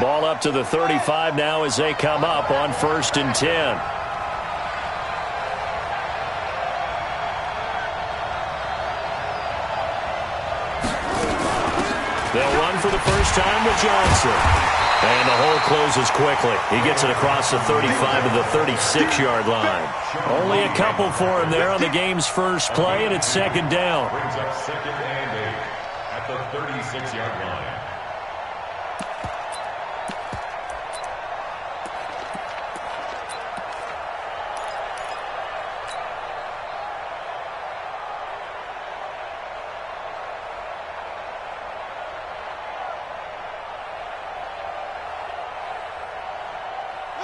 Ball up to the 35 now as they come up on 1st and 10. They'll run for the first time with Johnson. And the hole closes quickly. He gets it across the 35 to the 36-yard line. Only a couple for him there on the game's first play, and it's 2nd down. Brings up 2nd and 8 at the 36-yard line.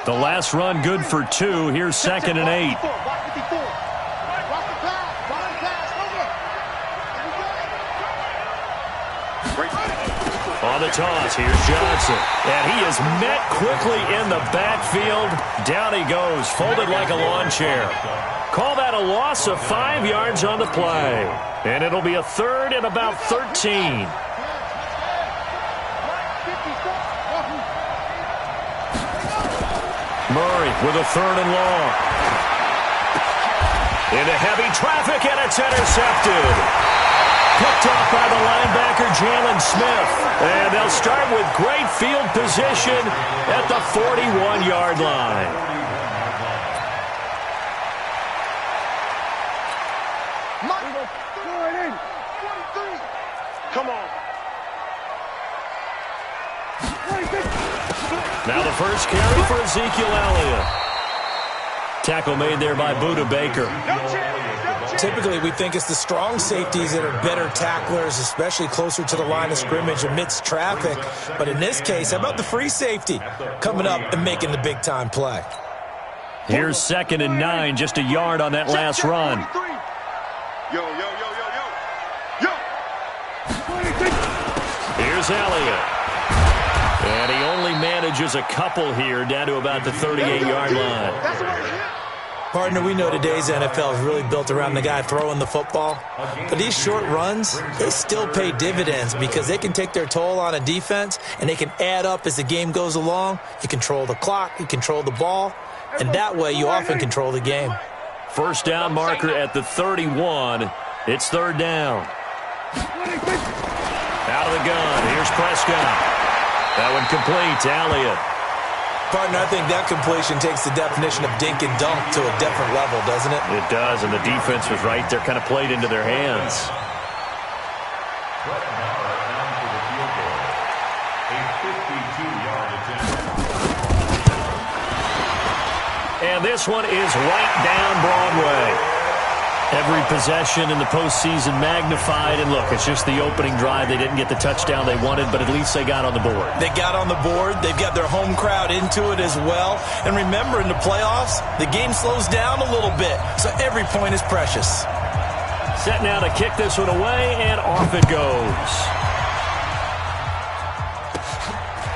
The last run good for 2. Here's 2nd and 8. On the toss, here's Johnson. And he is met quickly in the backfield. Down he goes, folded like a lawn chair. Call that a loss of 5 yards on the play. And it'll be a 3rd and about 13. Murray with a 3rd and long. Into heavy traffic, and it's intercepted. Picked off by the linebacker, Jalen Smith. And they'll start with great field position at the 41-yard line. Come on. Now the first carry for Ezekiel Elliott. Tackle made there by Budda Baker. Typically, we think it's the strong safeties that are better tacklers, especially closer to the line of scrimmage amidst traffic. But in this case, how about the free safety coming up and making the big-time play? Here's 2nd and 9, just a yard on that last run. Yo, yo, yo, yo, yo. Yo. Here's Elliott. And he only manages a couple here, down to about the 38-yard line. Partner, we know today's NFL is really built around the guy throwing the football. But these short runs, they still pay dividends because they can take their toll on a defense, and they can add up as the game goes along. You control the clock, you control the ball, and that way you often control the game. First down marker at the 31. It's 3rd down. Out of the gun. Here's Prescott. That one complete to Elliott. Partner, I think that completion takes the definition of dink and dunk to a different level, doesn't it? It does, and the defense was right there, kind of played into their hands. And this one is right down Broadway. Every possession in the postseason magnified, and look, it's just the opening drive. They didn't get the touchdown they wanted, but at least they got on the board. They got on the board. They've got their home crowd into it as well. And remember, in the playoffs, the game slows down a little bit, so every point is precious. Set now to kick this one away, and off it goes.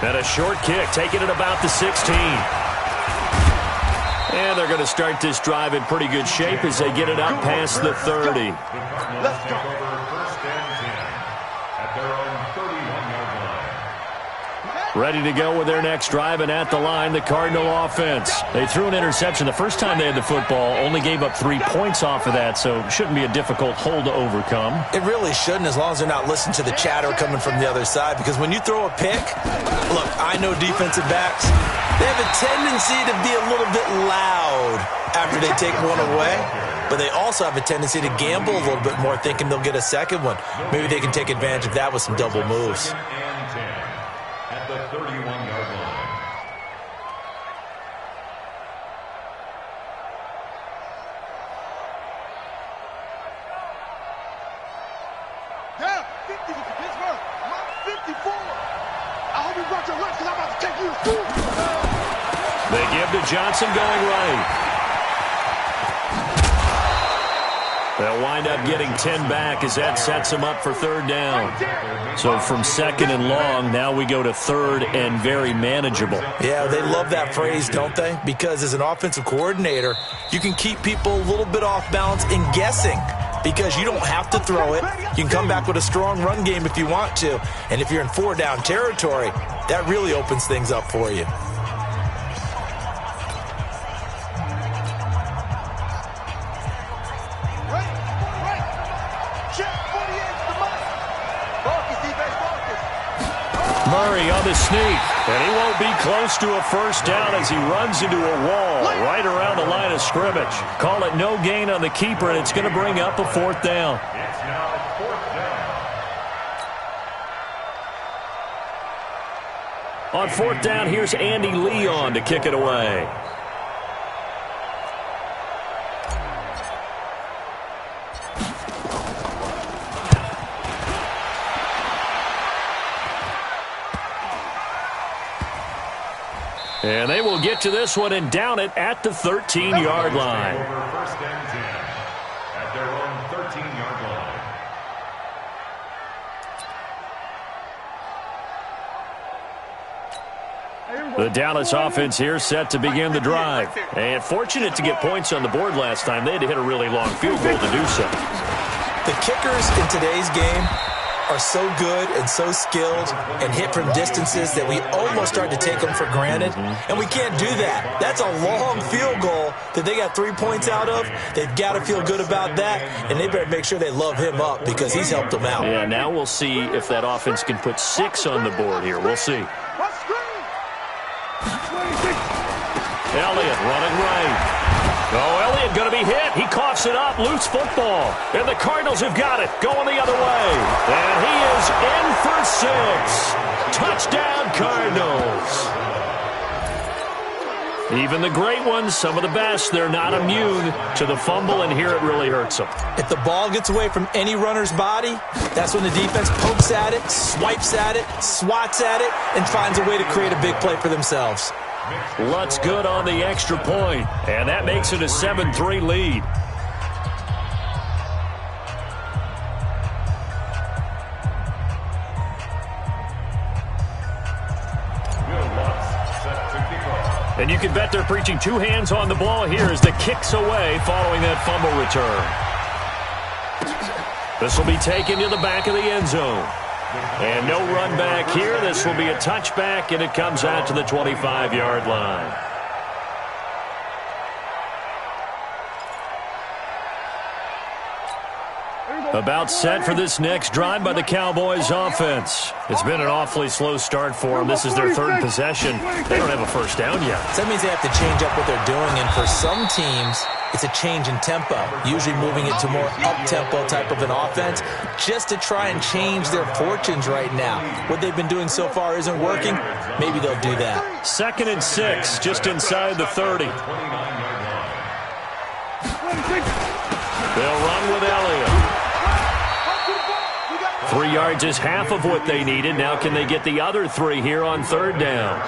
And a short kick, taking it about the 16. And they're going to start this drive in pretty good shape as they get it up past the 30. Let's go. First and 10 at their own 31-yard line. Ready to go with their next drive, and at the line, the Cardinal offense. They threw an interception the first time they had the football, only gave up 3 points off of that, so it shouldn't be a difficult hole to overcome. It really shouldn't, as long as they're not listening to the chatter coming from the other side, because when you throw a pick, look, I know defensive backs, they have a tendency to be a little bit loud after they take one away, but they also have a tendency to gamble a little bit more, thinking they'll get a second one. Maybe they can take advantage of that with some double moves. At the 31-yard line. Yeah, 50 was Pittsburgh. I'm 54. I hope you brought your lunch because I'm about to take you to school. They give to Johnson going right. They'll wind up getting 10 back as that sets them up for 3rd down. So from 2nd and long, now we go to 3rd and very manageable. Yeah, they love that phrase, don't they? Because as an offensive coordinator, you can keep people a little bit off balance and guessing. because you don't have to throw it. You can come back with a strong run game if you want to. And if you're in 4-down territory, that really opens things up for you. Murray on the sneak, and he won't be close to a first down as he runs into a wall right around the line of scrimmage. Call it no gain on the keeper, and it's going to bring up a 4th down. It's now 4th down. On 4th down, here's Andy Leon to kick it away. And they will get to this one and down it at the 13-yard line. First and 10 at their own 13-yard line. The Dallas offense here set to begin the drive. And fortunate to get points on the board last time. They had to hit a really long field goal to do so. The kickers in today's game are so good and so skilled and hit from distances that we almost start to take them for granted. And we can't do that. That's a long field goal that they got 3 points out of. They've got to feel good about that, and they better make sure they love him up because he's helped them out. Yeah, now we'll see if that offense can put 6 on the board here. We'll see. Elliott running right. Oh, Elliott going to be hit. He coughs it up. Loose football. And the Cardinals have got it. Going the other way. And he is in for 6. Touchdown, Cardinals. Even the great ones, some of the best, they're not immune to the fumble, and here it really hurts them. If the ball gets away from any runner's body, that's when the defense pokes at it, swipes at it, swats at it, and finds a way to create a big play for themselves. Lutz good on the extra point, and that makes it a 7-3 lead. And you can bet they're preaching 2 hands on the ball here as the kick's away following that fumble return. This will be taken to the back of the end zone. And no run back here. This will be a touchback, and it comes out to the 25-yard line. About set for this next drive by the Cowboys offense. It's been an awfully slow start for them. This is their 3rd possession. They don't have a first down yet. So that means they have to change up what they're doing, and for some teams, it's a change in tempo, usually moving it to more up-tempo type of an offense just to try and change their fortunes right now. What they've been doing so far isn't working. Maybe they'll do that. 2nd and 6, just inside the 30. They'll run with Elliott. 3 yards is half of what they needed. Now can they get the other 3 here on 3rd down?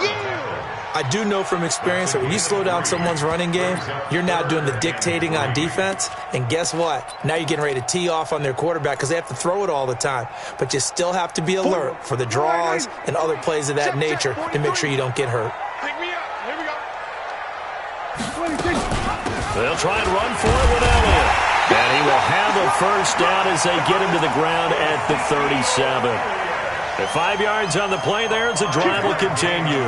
I do know from experience that when you slow down someone's running game, you're now doing the dictating on defense. And guess what? Now you're getting ready to tee off on their quarterback because they have to throw it all the time. But you still have to be alert for the draws and other plays of that nature to make sure you don't get hurt. They'll try and run for it with Elliott. And he will have a first down as they get him to the ground at the 37. At 5 yards on the play there as the drive will continue.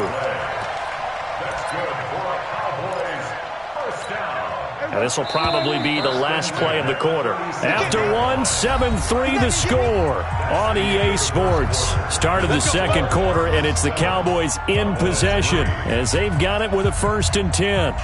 And this will probably be the last play of the quarter. After one, 7-3 the score on EA Sports. Start of the 2nd quarter, and it's the Cowboys in possession as they've got it with a 1st and 10.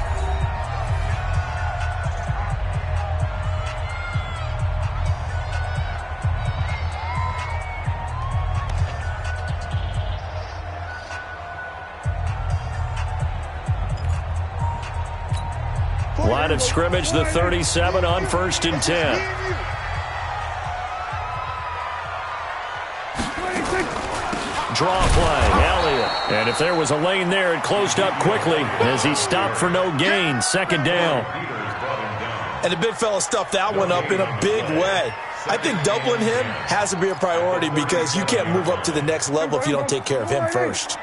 Line of scrimmage, the 37 on 1st and 10. Draw play, Elliott. And if there was a lane there, it closed up quickly as he stopped for no gain. 2nd down. And the big fella stuffed that one up in a big way. I think doubling him has to be a priority because you can't move up to the next level if you don't take care of him first.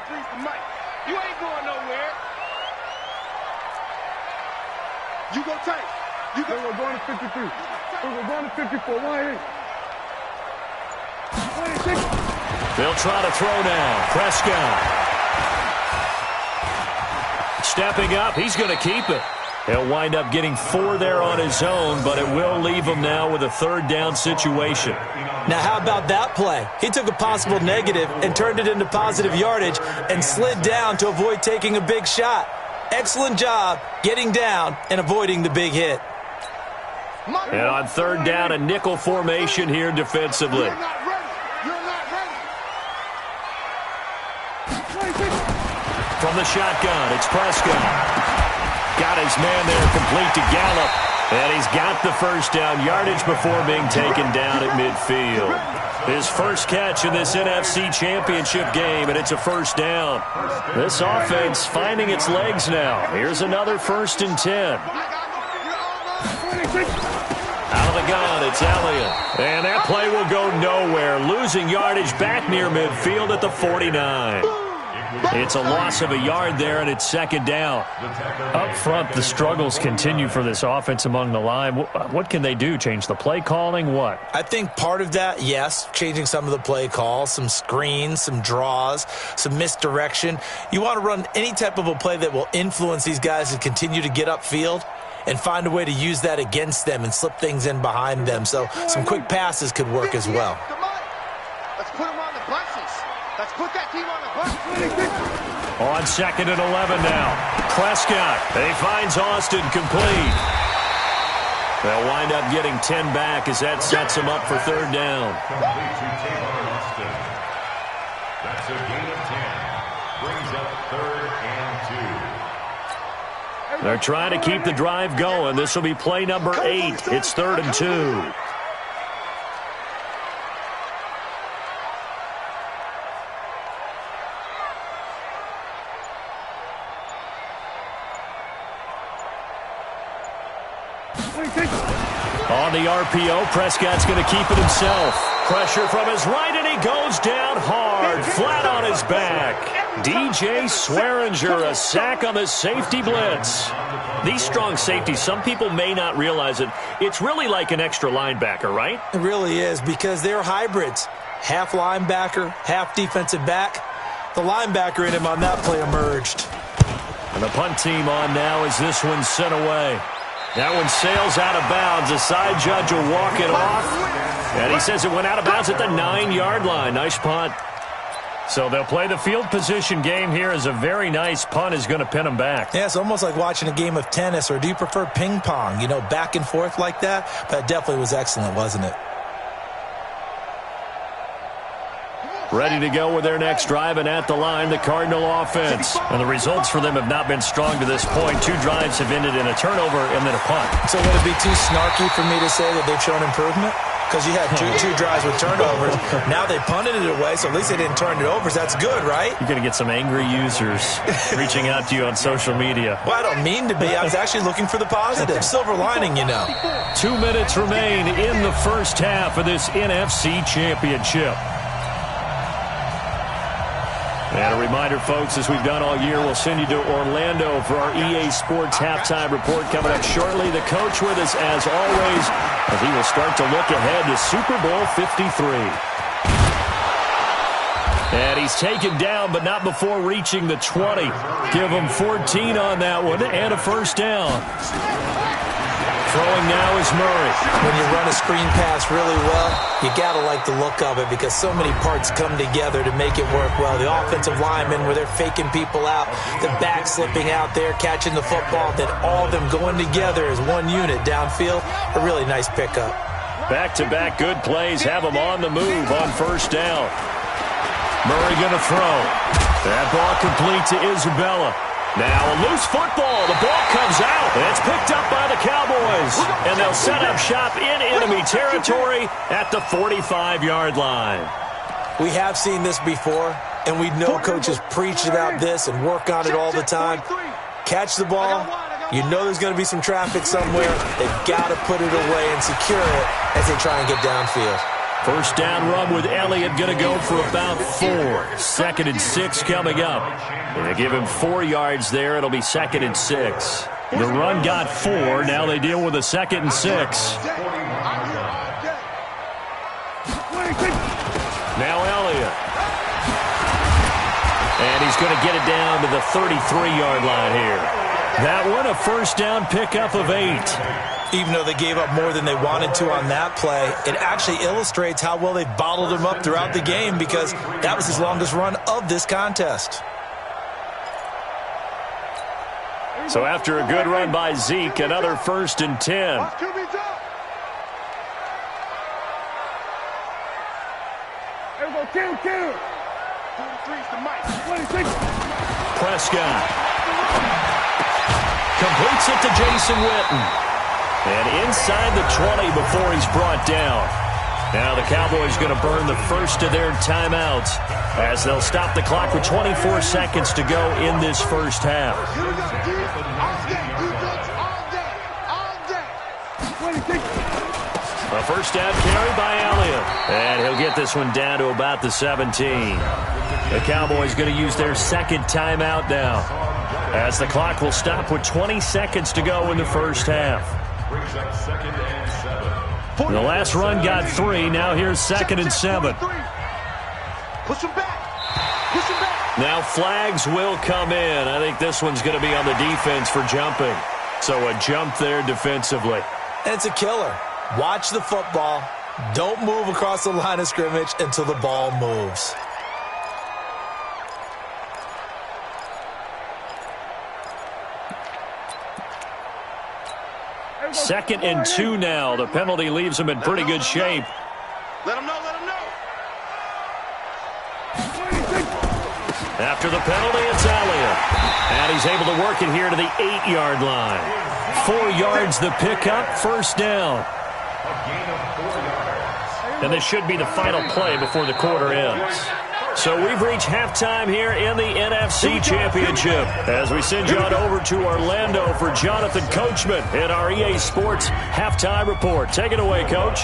You ain't going nowhere. You go tight. You go going to 53. Down to 54, 180. They'll try to throw now. Prescott. Stepping up, he's going to keep it. He'll wind up getting 4 there on his own, but it will leave him now with a third down situation. Now, how about that play? He took a possible negative and turned it into positive yardage and slid down to avoid taking a big shot. Excellent job getting down and avoiding the big hit. And on third down, a nickel formation here defensively. You're not ready. You're not ready. From the shotgun, it's Prescott. Got his man there complete to Gallup. And he's got the first down yardage before being taken down at midfield. His first catch in this NFC Championship game, and it's a first down. This offense finding its legs now. Here's another 1st and 10. Out of the gun, it's Elliott. And that play will go nowhere. Losing yardage back near midfield at the 49. It's a loss of a yard there, and it's 2nd down. Up front, the struggles continue for this offense among the line. What can they do? Change the play calling? What? I think part of that, yes, changing some of the play calls, some screens, some draws, some misdirection. You want to run any type of a play that will influence these guys to continue to get upfield and find a way to use that against them and slip things in behind them. So some quick passes could work as well. Let's put them on the buses. Let's put that team on the bus. On 2nd and 11 now. Prescott. He finds Austin complete. They'll wind up getting 10 back as that sets him up for third down. Complete to Taylor Austin. That's a gain of 10. Brings up 3rd and 2. They're trying to keep the drive going. This will be play number 8. It's 3rd and 2. On the RPO, Prescott's going to keep it himself. Pressure from his right, and he goes down hard, flat on his back. DJ Swearinger, a sack on the safety blitz. These strong safeties, some people may not realize it. It's really like an extra linebacker, right? It really is, because they're hybrids. Half linebacker, half defensive back. The linebacker in him on that play emerged. And the punt team on now as this one's sent away. That one sails out of bounds. The side judge will walk it off. And he says it went out of bounds at the 9-yard line. Nice punt. So they'll play the field position game here as a very nice punt is going to pin them back. Yeah, it's almost like watching a game of tennis, or do you prefer ping pong? You know, back and forth like that? That definitely was excellent, wasn't it? Ready to go with their next drive, and at the line, the Cardinal offense. And the results for them have not been strong to this point. 2 drives have ended in a turnover and then a punt. So would it be too snarky for me to say that they've shown improvement? Because you had two drives with turnovers. Now they punted it away, so at least they didn't turn it over. So that's good, right? You're going to get some angry users reaching out to you on social media. Well, I don't mean to be. I was actually looking for the positive. Silver lining, you know. 2 minutes remain in the first half of this NFC Championship. And a reminder, folks, as we've done all year, we'll send you to Orlando for our EA Sports halftime report coming up shortly. The coach with us, as always, as he will start to look ahead to Super Bowl 53. And he's taken down, but not before reaching the 20. Give him 14 on that one and a first down. Throwing now is Murray. When you run a screen pass really well, you got to like the look of it because so many parts come together to make it work well. The offensive linemen, where they're faking people out, the back slipping out there, catching the football, then all of them going together as one unit downfield. A really nice pickup. Back-to-back good plays have them on the move on first down. Murray going to throw. That ball complete to Isabella. Now a loose football. The ball comes out. And it's picked up by the Cowboys. And they'll set up shop in enemy territory at the 45-yard line. We have seen this before, and we know coaches preach about this and work on it all the time. Catch the ball. You know there's going to be some traffic somewhere. They've got to put it away and secure it as they try and get downfield. First down run with Elliott going to go for about 4. 2nd and 6 coming up. And they give him 4 yards there. It'll be 2nd and 6. The run got 4. Now they deal with a 2nd and 6. And he's going to get it down to the 33-yard line here. That one, a first down pickup of 8. Even though they gave up more than they wanted to on that play, it actually illustrates how well they bottled him up throughout the game because that was his longest run of this contest. So after a good run by Zeke, another 1st and 10. Prescott completes it to Jason Witten. And inside the 20 before he's brought down. Now the Cowboys going to burn the first of their timeouts as they'll stop the clock with 24 seconds to go in this first half. A first down carry by Elliott. And he'll get this one down to about the 17. The Cowboys going to use their second timeout now as the clock will stop with 20 seconds to go in the first half. The last run got 3. Now here's 2nd and 7. Push him back. Push him back. Now flags will come in. I think this one's going to be on the defense for jumping. So a jump there defensively. And it's a killer. Watch the football. Don't move across the line of scrimmage until the ball moves. Second and 2 now. The penalty leaves him in pretty good shape. Let him know, let him know. After the penalty, it's Elliott. And he's able to work it here to the 8-yard line. 4 yards the pickup, first down. And this should be the final play before the quarter ends. So we've reached halftime here in the NFC Championship as we send you on over to Orlando for Jonathan Coachman in our EA Sports Halftime Report. Take it away, Coach.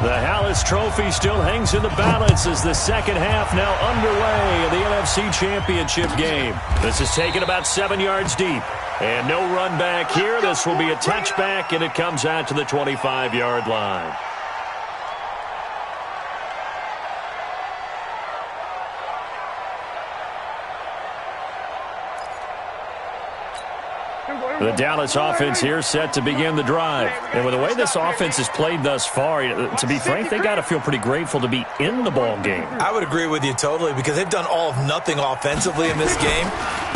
The Hallis Trophy still hangs in the balance as the second half now underway in the NFC Championship game. This is taken about 7 yards deep. And no run back here. This will be a touchback, and it comes out to the 25-yard line. The Dallas offense here set to begin the drive. And with the way this offense has played thus far, to be frank, they got to feel pretty grateful to be in the ball game. I would agree with you totally because they've done all of nothing offensively in this game,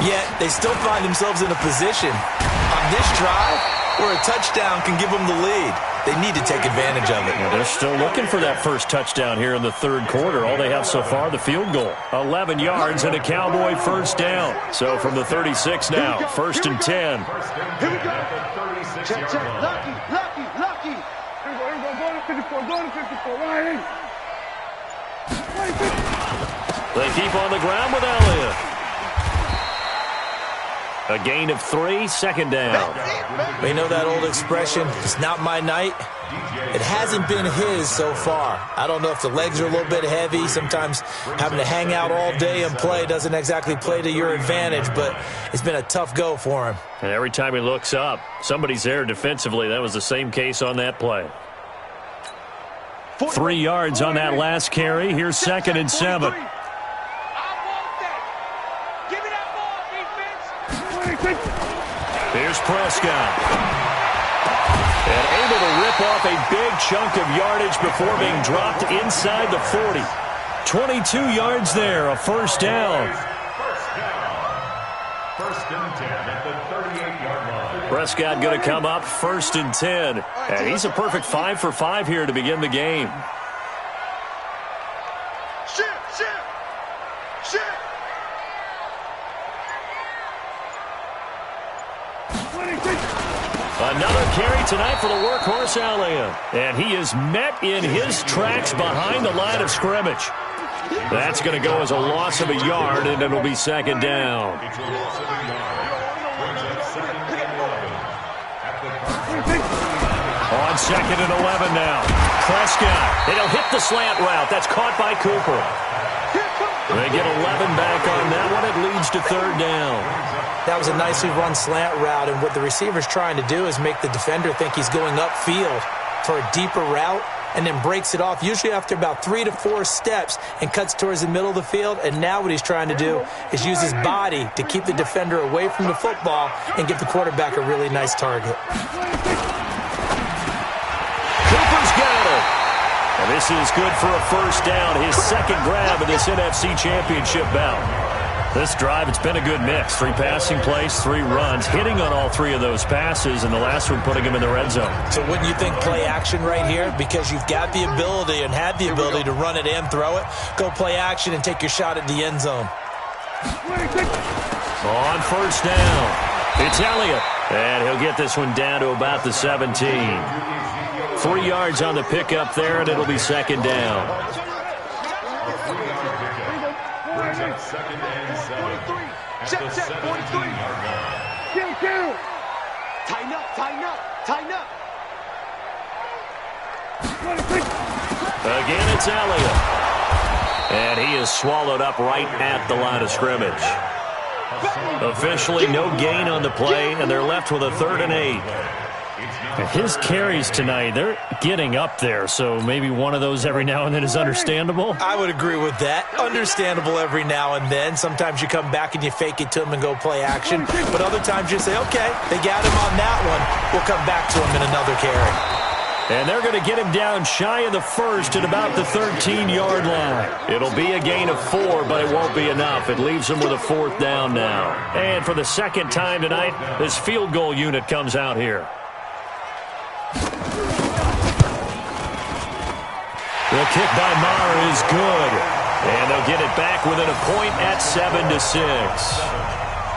yet they still find themselves in a position on this drive where a touchdown can give them the lead. They need to take advantage of it. Yeah, they're still looking for that first touchdown here in the third quarter. All they have so far, the field goal. 11 yards and a Cowboy first down. So from the 36 now, 1st and 10. Here we go. Check, check. Lucky, lucky, lucky. Here we go. Go to 54. Go to 54. Right. They keep on the ground with Elliott. A gain of 3, second down. We know that old expression, it's not my night. It hasn't been his so far. I don't know if the legs are a little bit heavy. Sometimes having to hang out all day and play doesn't exactly play to your advantage, but it's been a tough go for him. And every time he looks up, somebody's there defensively. That was the same case on that play. 3 yards on that last carry. Here's 2nd and 7. Here's Prescott. And able to rip off a big chunk of yardage before being dropped inside the 40. 22 yards there, a first down. First and 10 at the 38-yard line. Prescott going to come up 1st and 10. And he's a perfect 5 for 5 here to begin the game. Another carry tonight for the workhorse Elliott. And he is met in his tracks behind the line of scrimmage. That's going to go as a loss of a yard, and it'll be 2nd down. It's a loss of a yard. Brings up 2nd and 11. At the On 2nd and 11 now. Prescott. And he'll hit the slant route. That's caught by Cooper. They get 11 back on that one. It leads to 3rd down. That was a nicely run slant route, and what the receiver's trying to do is make the defender think he's going upfield for a deeper route. and then breaks it off, usually after about 3 to 4 steps, and cuts towards the middle of the field. And now what he's trying to do is use his body to keep the defender away from the football and give the quarterback a really nice target. Cooper's got it. And this is good for a first down, his second grab of this NFC Championship bout. This drive, it's been a good mix. 3 passing plays, 3 runs, hitting on all 3 of those passes, and the last one putting him in the red zone. So wouldn't you think play action right here? Because you've got the ability and had the ability to run it and throw it. Go play action and take your shot at the end zone. On first down, it's Elliott. And he'll get this one down to about the 17. 3 yards on the pickup there, and it'll be second down. Second and 7 at the 17-yard line. Tighten up, tighten up, tighten up. Again, it's Elliott. And he is swallowed up right at the line of scrimmage. Officially no gain on the play, and they're left with a 3rd and 8. His carries tonight, they're getting up there, so maybe one of those every now and then is understandable. I would agree with that. Understandable every now and then. Sometimes you come back and you fake it to him and go play action. But other times you say, okay, they got him on that one. We'll come back to him in another carry. And they're going to get him down shy of the first at about the 13-yard line. It'll be a gain of 4, but it won't be enough. It leaves them with a 4th down now. And for the second time tonight, this field goal unit comes out here. The kick by Maher is good. And they'll get it back within a point at 7-6.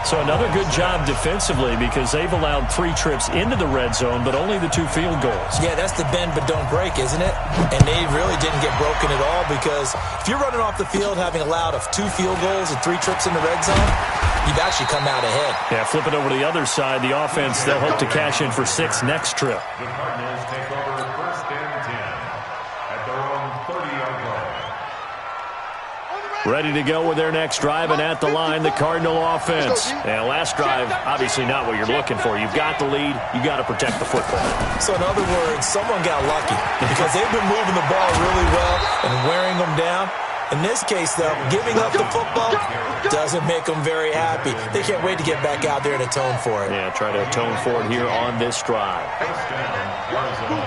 So another good job defensively because they've allowed 3 trips into the red zone, but only the 2 field goals. Yeah, that's the bend but don't break, isn't it? And they really didn't get broken at all because if you're running off the field having allowed 2 field goals and 3 trips in the red zone, you've actually come out ahead. Yeah, flip it over to the other side. The offense, they'll hope to cash in for 6 next trip. The Cardinals take over first and 10 at their own 30-yard line. Ready to go with their next drive, and at the line, the Cardinal offense. And last drive, obviously not what you're looking for. You've got the lead. You've got to protect the football. So in other words, someone got lucky because they've been moving the ball really well and wearing them down. In this case, though, giving up the football doesn't make them very happy. They can't wait to get back out there and atone for it. Yeah, try to atone for it here on this drive. First down, Arizona.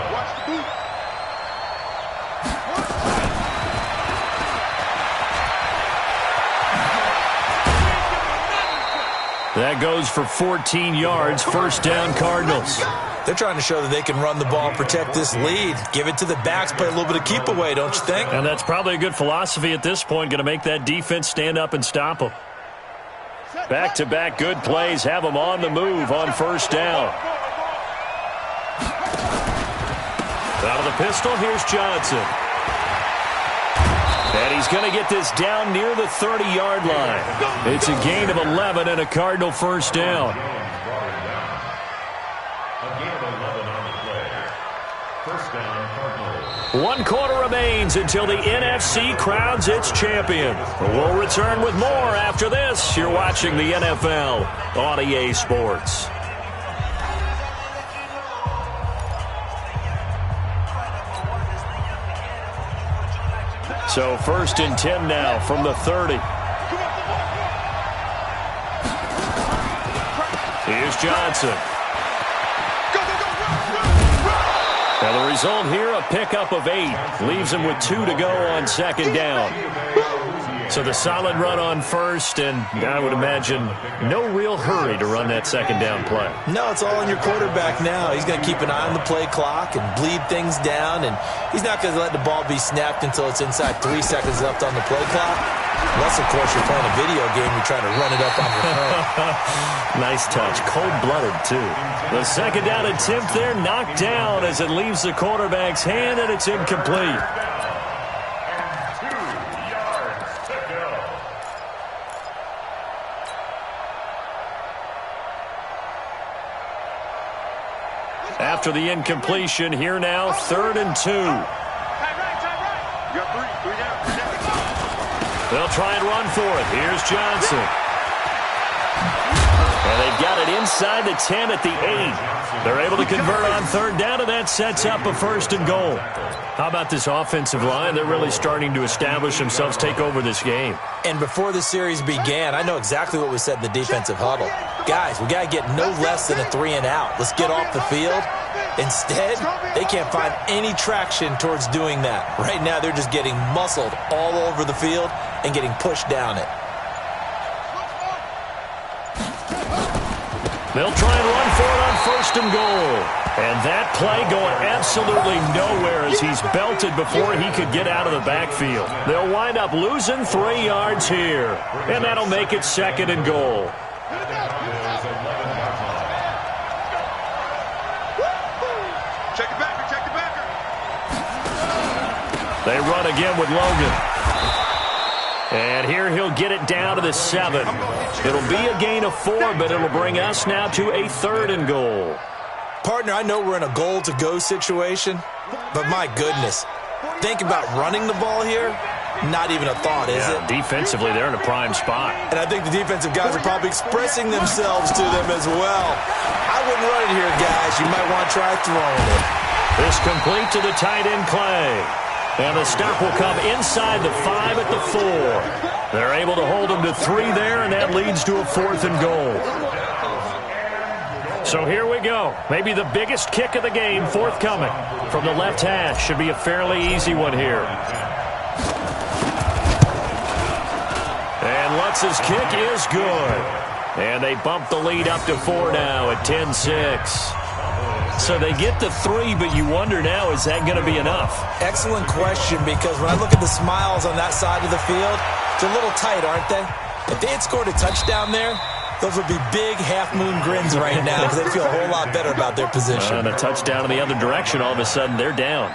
That goes for 14 yards. First down, Cardinals. They're trying to show that they can run the ball and protect this lead. Give it to the backs, play a little bit of keep away, don't you think? And that's probably a good philosophy at this point. Going to make that defense stand up and stop them. Back-to-back good plays have them on the move on first down. Out of the pistol, here's Johnson. And he's going to get this down near the 30-yard line. It's a gain of 11 and a Cardinal first down. First down, Cardinals. 1 quarter remains until the NFC crowns its champion. We'll return with more after this. You're watching the NFL on EA Sports. So first and 10 now from the 30. Here's Johnson. Now the result here, a pickup of 8. Leaves him with 2 to go on second down. So the solid run on first, and I would imagine no real hurry to run that second down play. No, it's all on your quarterback now. He's going to keep an eye on the play clock and bleed things down, and he's not going to let the ball be snapped until it's inside 3 seconds left on the play clock. Unless, of course, you're playing a video game, you're trying to run it up on your phone. Nice touch. Cold-blooded, too. The second down attempt there knocked down as it leaves the quarterback's hand, and it's incomplete. After the incompletion, here now, 3rd and 2. They'll try and run for it. Here's Johnson. And they've got it inside the 10 at the 8. They're able to convert on third down, and that sets up a 1st and goal. How about this offensive line? They're really starting to establish themselves, take over this game. And before the series began, I know exactly what was said in the defensive huddle. Guys, we got to get no less than a 3 and out. Let's get off the field. Instead, they can't find any traction towards doing that. Right now, they're just getting muscled all over the field and getting pushed down it. They'll try and run for it on 1st and goal. And that play going absolutely nowhere as he's belted before he could get out of the backfield. They'll wind up losing 3 yards here. And that'll make it 2nd and goal. Check the backer, check the backer. They run again with Logan. And here he'll get it down to the 7. It'll be a gain of 4, but it'll bring us now to a 3rd and goal. Partner, I know we're in a goal-to-go situation, but my goodness, think about running the ball here. Not even a thought, is it? Defensively, they're in a prime spot. And I think the defensive guys are probably expressing themselves to them as well. I wouldn't run it here, guys. You might want to try throwing it. This complete to the tight end, Clay. And the stop will come inside the 5 at the 4. They're able to hold them to 3 there, and that leads to a 4th and goal. So here we go. Maybe the biggest kick of the game forthcoming from the left hash. Should be a fairly easy one here. And Lutz's kick is good. And they bump the lead up to 4 now at 10-6. So they get to 3, but you wonder now, is that going to be enough? Excellent question, because when I look at the smiles on that side of the field, they're a little tight, aren't they? If they had scored a touchdown there, those would be big half-moon grins right now because they feel a whole lot better about their position. And a touchdown in the other direction, all of a sudden they're down.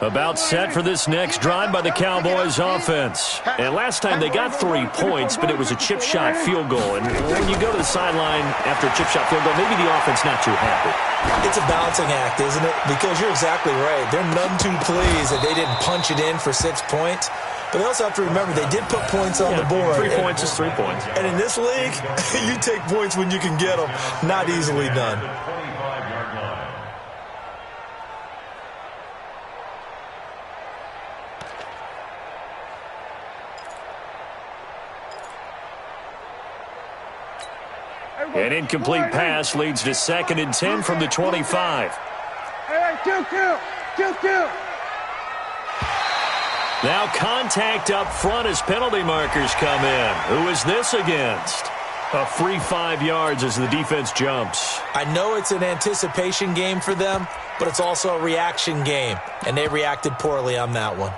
About set for this next drive by the Cowboys offense. And last time they got 3 points, but it was a chip shot field goal. And when you go to the sideline after a chip shot field goal, maybe the offense not too happy. It's a balancing act, isn't it? Because you're exactly right. They're none too pleased that they didn't punch it in for 6 points. But they also have to remember they did put points on the board. 3 points is 3 points. And in this league, you take points when you can get them. Not easily done. An incomplete pass leads to 2nd and 10 from the 25. Hey, kill. Now contact up front as penalty markers come in. Who is this against? A free 5 yards as the defense jumps. I know it's an anticipation game for them, but it's also a reaction game, and they reacted poorly on that one.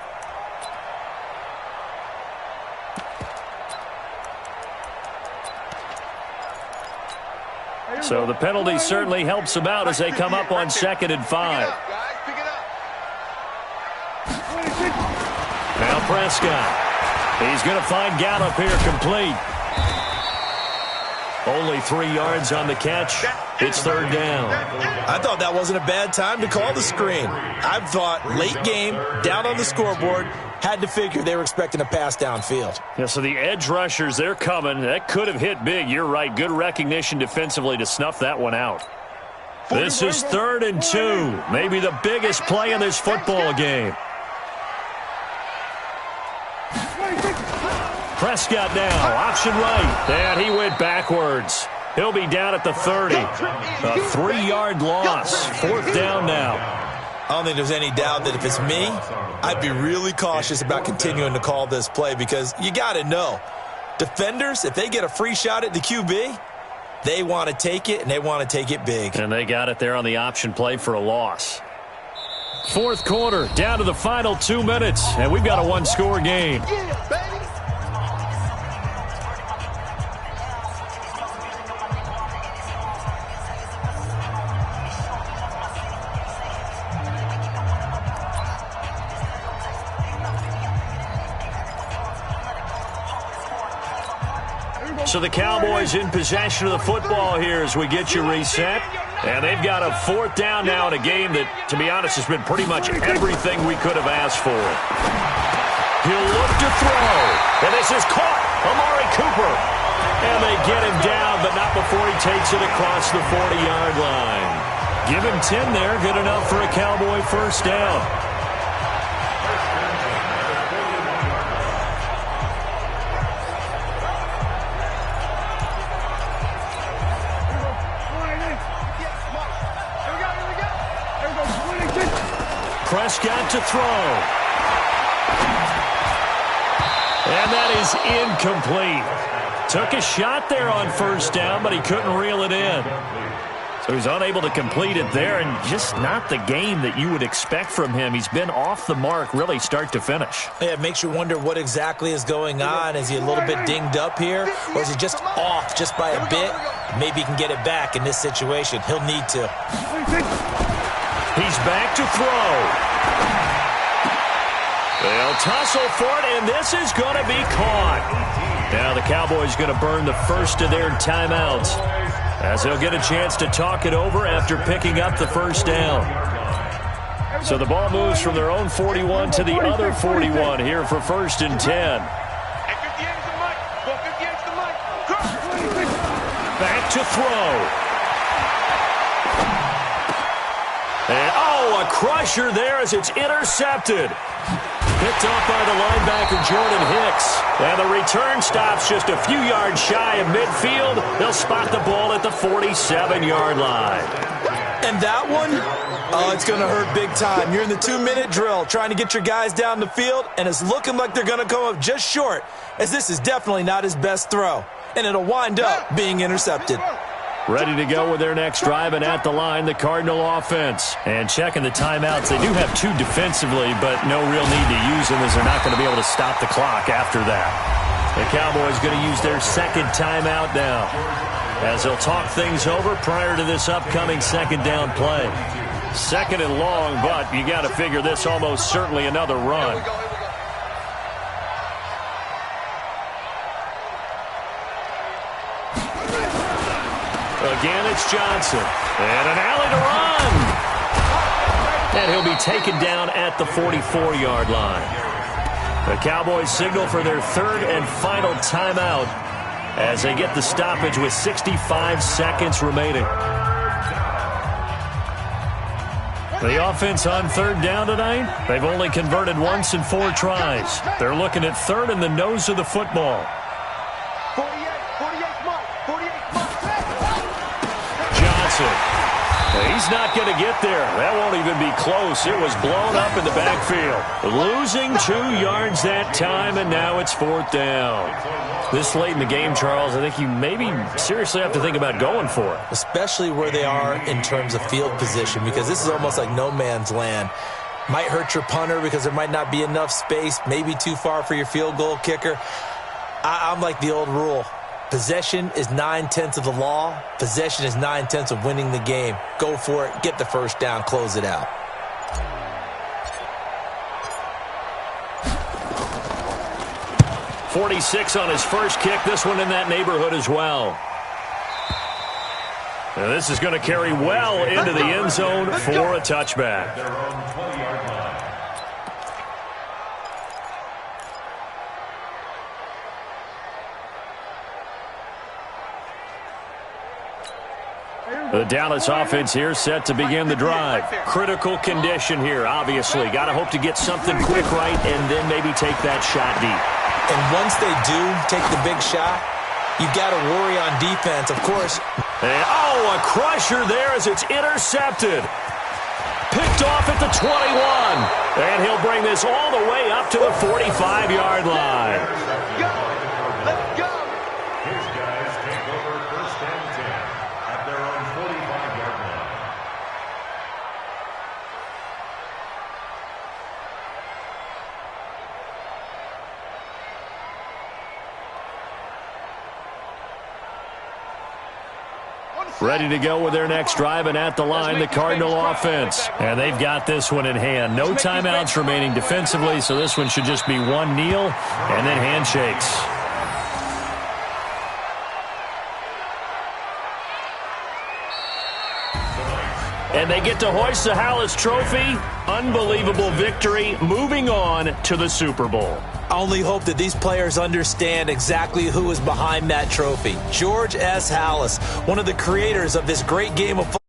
So the penalty certainly helps them out as they come up on 2nd and 5. Now Prescott. He's going to find Gallup here complete. Only 3 yards on the catch. It's 3rd down. I thought that wasn't a bad time to call the screen. I thought late game, down on the scoreboard, had to figure they were expecting a pass downfield. Yeah, so the edge rushers, they're coming. That could have hit big. You're right. Good recognition defensively to snuff that one out. This is 3rd and 2. Maybe the biggest play in this football game. Prescott now, option right. And he went backwards. He'll be down at the 30. A 3-yard loss. 4th down now. I don't think there's any doubt that if it's me, I'd be really cautious about continuing to call this play because you got to know, defenders, if they get a free shot at the QB, they want to take it, and they want to take it big. And they got it there on the option play for a loss. 4th quarter, down to the final 2 minutes, and we've got a 1-score game. So the Cowboys in possession of the football here as we get you reset. And they've got a 4th down now in a game that, to be honest, has been pretty much everything we could have asked for. He'll look to throw. And this is caught. Amari Cooper. And they get him down, but not before he takes it across the 40-yard line. Give him 10 there. Good enough for a Cowboy 1st down. Prescott to throw. And that is incomplete. Took a shot there on 1st down, but he couldn't reel it in. So he's unable to complete it there, and just not the game that you would expect from him. He's been off the mark really start to finish. Yeah, it makes you wonder what exactly is going on. Is he a little bit dinged up here, or is he just off just by a bit? Maybe he can get it back in this situation. He'll need to. He's back to throw. They'll tussle for it, and this is going to be caught. Now the Cowboys going to burn the first of their timeouts as they'll get a chance to talk it over after picking up the 1st down. So the ball moves from their own 41 to the other 41 here for 1st and 10. Back to throw. And, a crusher there as it's intercepted. Picked off by the linebacker, Jordan Hicks. And the return stops just a few yards shy of midfield. They'll spot the ball at the 47-yard line. And that one, it's going to hurt big time. You're in the 2-minute drill trying to get your guys down the field, and it's looking like they're going to come up just short, as this is definitely not his best throw. And it'll wind up being intercepted. Ready to go with their next drive, and at the line, the Cardinal offense. And checking the timeouts, they do have 2 defensively, but no real need to use them as they're not going to be able to stop the clock after that. The Cowboys going to use their 2nd timeout now as they'll talk things over prior to this upcoming 2nd down play. 2nd and long, but you got to figure this almost certainly another run. Again, it's Johnson. And an alley to run. And he'll be taken down at the 44-yard line. The Cowboys signal for their 3rd and final timeout as they get the stoppage with 65 seconds remaining. The offense on 3rd down tonight, they've only converted once in 4 tries. They're looking at 3rd in the nose of the football. He's not going to get there. That won't even be close. It was blown up in the backfield. Losing 2 yards that time, and now it's 4th down. This late in the game, Charles, I think you maybe seriously have to think about going for it. Especially where they are in terms of field position, because this is almost like no man's land. Might hurt your punter because there might not be enough space, maybe too far for your field goal kicker. I'm like the old rule. Possession is 9/10 of the law. Possession is 9/10 of winning the game. Go for it. Get the 1st down. Close it out. .46 on his first kick. This one in that neighborhood as well. And this is going to carry well into the end zone for a touchback. The Dallas offense here set to begin the drive. Critical condition here, obviously. Got to hope to get something quick right and then maybe take that shot deep. And once they do take the big shot, you've got to worry on defense, of course. And, a crusher there as it's intercepted. Picked off at the 21. And he'll bring this all the way up to the 45-yard line. Let's go. His guys take over 1st and 10 at their own 45-yard line. Ready to go with their next drive, and at the line, the Cardinal offense. And they've got this one in hand. No timeouts remaining defensively, so this one should just be one kneel and then handshakes. And they get to hoist the Hallis Trophy. Unbelievable victory, moving on to the Super Bowl. I only hope that these players understand exactly who is behind that trophy. George S. Hallis, one of the creators of this great game of football.